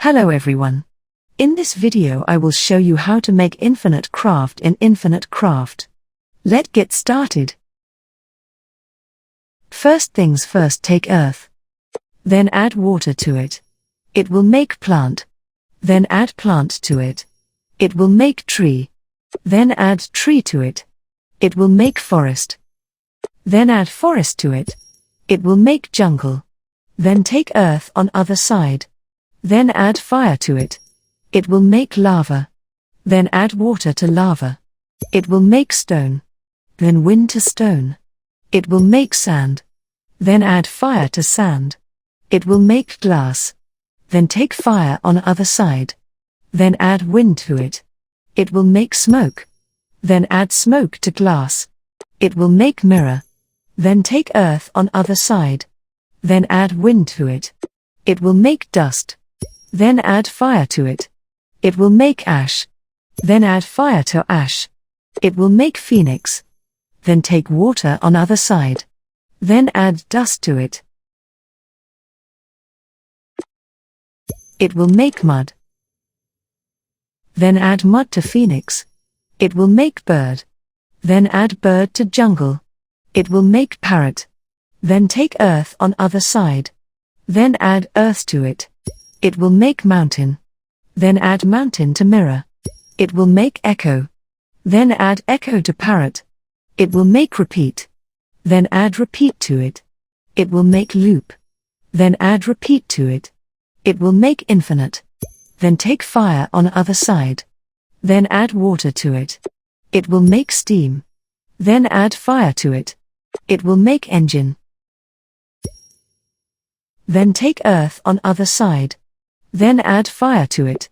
Hello everyone. In this video I will show you how to make infinite craft in Infinite Craft. Let's get started. First things first, take earth. Then add water to it. It will make plant. Then add plant to it. It will make tree. Then add tree to it. It will make forest. Then add forest to it. It will make jungle. Then take earth on other side. Then add fire to it. It will make lava. Then add water to lava. It will make stone. Then wind to stone. It will make sand. Then add fire to sand. It will make glass. Then take fire on other side. Then add wind to it. It will make smoke. Then add smoke to glass. It will make mirror. Then take earth on other side. Then add wind to it. It will make dust. Then add fire to it. It will make ash. Then add fire to ash. It will make phoenix. Then take water on other side. Then add dust to it. It will make mud. Then add mud to phoenix. It will make bird. Then add bird to jungle. It will make parrot. Then take earth on other side. Then add earth to it. It will make mountain. Then add mountain to mirror. It will make echo. Then add echo to parrot. It will make repeat. Then add repeat to it. It will make loop. Then add repeat to it. It will make infinite. Then take fire on other side. Then add water to it. It will make steam. Then add fire to it. It will make engine. Then take earth on other side. Then add fire to it.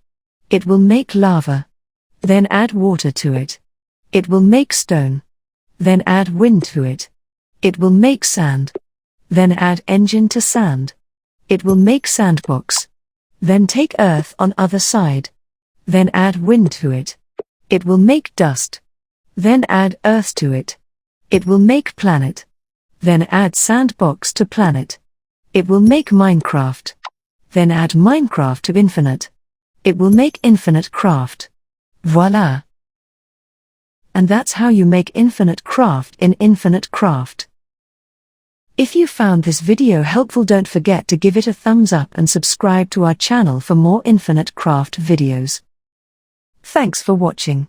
It will make lava. Then add water to it. It will make stone. Then add wind to it. It will make sand. Then add engine to sand. It will make sandbox. Then take earth on other side. Then add wind to it. It will make dust. Then add earth to it. It will make planet. Then add sandbox to planet. It will make Minecraft. Then add Minecraft to infinite. It will make infinite craft. Voila! And that's how you make infinite craft in Infinite Craft. If you found this video helpful, don't forget to give it a thumbs up and subscribe to our channel for more Infinite Craft videos. Thanks for watching.